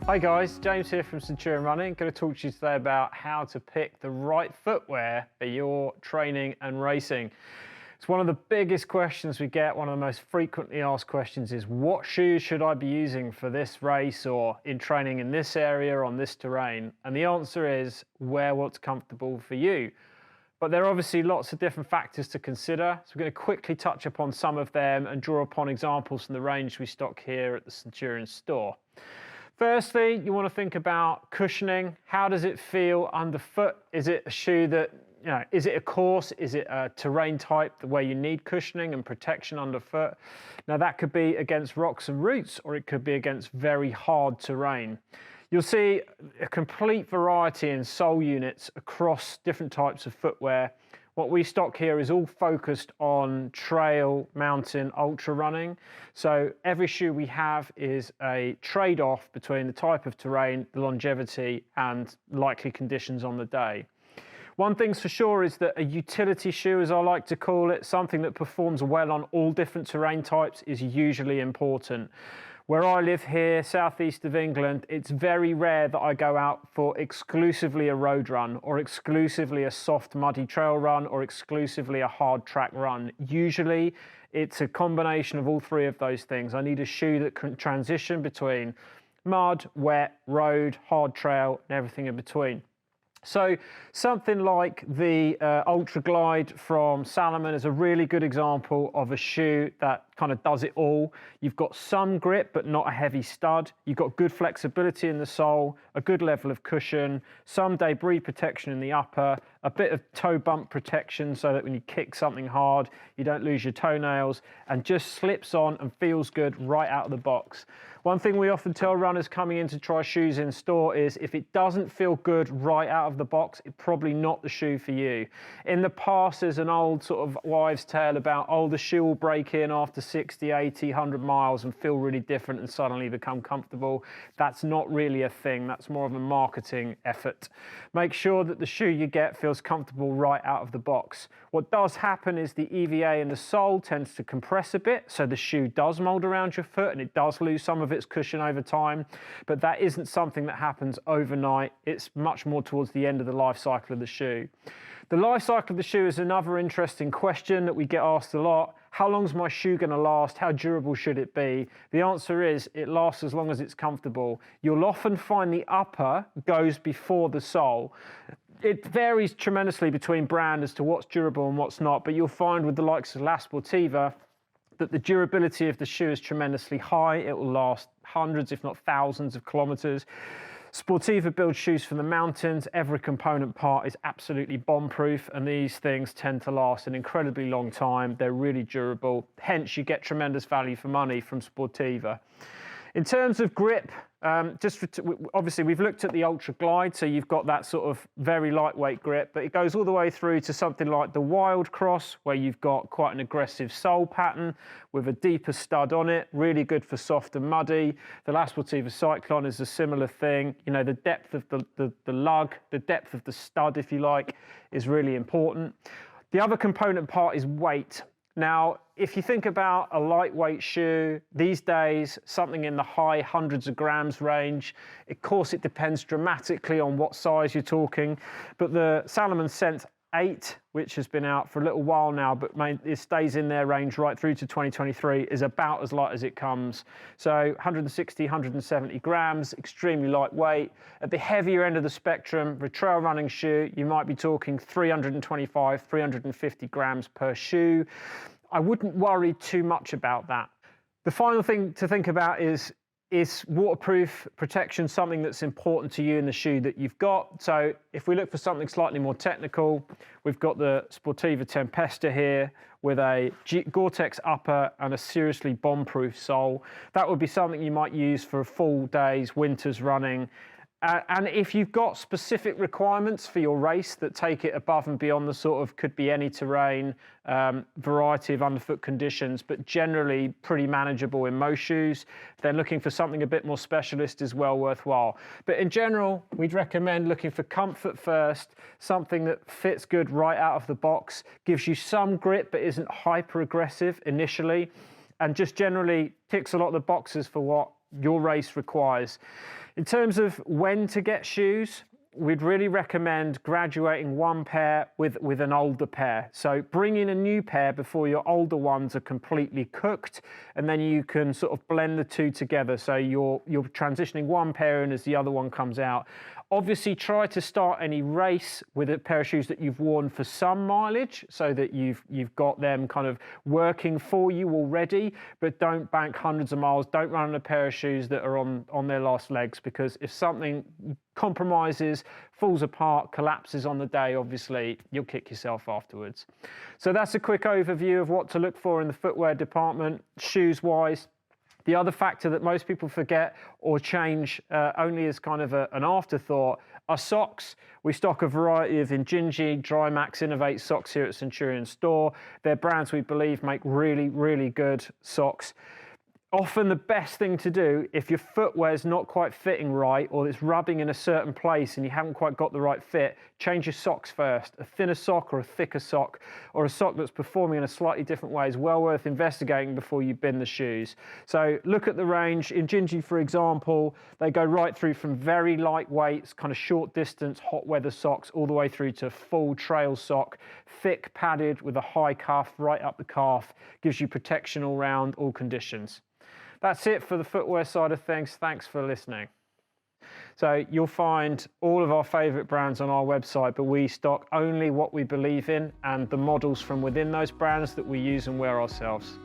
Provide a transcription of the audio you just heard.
Hi guys, James here from Centurion Running. I'm going to talk to you today about how to pick the right footwear for your training and racing. It's one of the biggest questions we get. One of the most frequently asked questions is, what shoes should I be using for this race or in training in this area on this terrain? And the answer is, wear what's comfortable for you. But there are obviously lots of different factors to consider. So we're going to quickly touch upon some of them and draw upon examples from the range we stock here at the Centurion store. Firstly, you want to think about cushioning. How does it feel underfoot? Is it a shoe that, is it a course? Is it a terrain type where you need cushioning and protection underfoot? Now that could be against rocks and roots, or it could be against very hard terrain. You'll see a complete variety in sole units across different types of footwear. What we stock here is all focused on trail, mountain, ultra running. So every shoe we have is a trade-off between the type of terrain, the longevity, and likely conditions on the day. One thing's for sure is that a utility shoe, as I like to call it, something that performs well on all different terrain types, is usually important. Where I live here, southeast of England, it's very rare that I go out for exclusively a road run or exclusively a soft muddy trail run or exclusively a hard track run. Usually it's a combination of all three of those things. I need a shoe that can transition between mud, wet, road, hard trail, and everything in between. So something like the Ultra Glide from Salomon is a really good example of a shoe that kind of does it all. You've got some grip, but not a heavy stud. You've got good flexibility in the sole, a good level of cushion, some debris protection in the upper, a bit of toe bump protection so that when you kick something hard, you don't lose your toenails, and just slips on and feels good right out of the box. One thing we often tell runners coming in to try shoes in store is, if it doesn't feel good right out of the box, it's probably not the shoe for you. In the past, there's an old sort of wives' tale about, oh, the shoe will break in after 60, 80, 100 miles and feel really different and suddenly become comfortable. That's not really a thing. That's more of a marketing effort. Make sure that the shoe you get feels comfortable right out of the box. What does happen is the EVA in the sole tends to compress a bit, so the shoe does mold around your foot and it does lose some of its cushion over time, but that isn't something that happens overnight. It's much more towards the end of the life cycle of the shoe. The life cycle of the shoe is another interesting question that we get asked a lot. How long is my shoe going to last? How durable should it be? The answer is, it lasts as long as it's comfortable. You'll often find the upper goes before the sole. It varies tremendously between brands as to what's durable and what's not, but you'll find with the likes of La Sportiva that the durability of the shoe is tremendously high. It will last hundreds, if not thousands of kilometers. Sportiva builds shoes for the mountains. Every component part is absolutely bomb-proof, and these things tend to last an incredibly long time. They're really durable. Hence, you get tremendous value for money from Sportiva. In terms of grip, obviously we've looked at the Ultra Glide, so you've got that sort of very lightweight grip, but it goes all the way through to something like the Wild Cross, where you've got quite an aggressive sole pattern with a deeper stud on it, really good for soft and muddy. The La Sportiva Cyclone is a similar thing. You know, the depth of the lug, the depth of the stud, if you like, is really important. The other component part is weight. Now, if you think about a lightweight shoe, these days, something in the high hundreds of grams range. Of course, it depends dramatically on what size you're talking, but the Salomon Sense 8, which has been out for a little while now, but it stays in their range right through to 2023, is about as light as it comes. So 160, 170 grams, extremely lightweight. At the heavier end of the spectrum, for a trail running shoe, you might be talking 325, 350 grams per shoe. I wouldn't worry too much about that. The final thing to think about is waterproof protection something that's important to you in the shoe that you've got? So if we look for something slightly more technical, we've got the Sportiva Tempesta here with a Gore-Tex upper and a seriously bomb-proof sole. That would be something you might use for a full day's winter's running. And if you've got specific requirements for your race that take it above and beyond the sort of, could be any terrain, variety of underfoot conditions, but generally pretty manageable in most shoes, then looking for something a bit more specialist is well worthwhile. But in general, we'd recommend looking for comfort first, something that fits good right out of the box, gives you some grip but isn't hyper aggressive initially, and just generally ticks a lot of the boxes for what your race requires. In terms of when to get shoes, we'd really recommend graduating one pair with an older pair. So bring in a new pair before your older ones are completely cooked, and then you can sort of blend the two together. So you're transitioning one pair in as the other one comes out. Obviously, try to start any race with a pair of shoes that you've worn for some mileage, so that you've got them kind of working for you already, but don't bank hundreds of miles. Don't run on a pair of shoes that are on their last legs, because if something compromises, falls apart, collapses on the day, obviously you'll kick yourself afterwards. So that's a quick overview of what to look for in the footwear department, shoes wise. The other factor that most people forget or change only as kind of an afterthought are socks. We stock a variety of Injinji, Drymax, Innovate socks here at Centurion store. They're brands we believe make really, really good socks. Often the best thing to do, if your footwear's not quite fitting right, or it's rubbing in a certain place and you haven't quite got the right fit, change your socks first. A thinner sock or a thicker sock, or a sock that's performing in a slightly different way, is well worth investigating before you bin the shoes. So look at the range. In Injinji, for example, they go right through from very lightweight, kind of short distance, hot weather socks, all the way through to full trail sock, thick padded with a high cuff right up the calf, gives you protection all round, all conditions. That's it for the footwear side of things. Thanks for listening. So you'll find all of our favorite brands on our website, but we stock only what we believe in and the models from within those brands that we use and wear ourselves.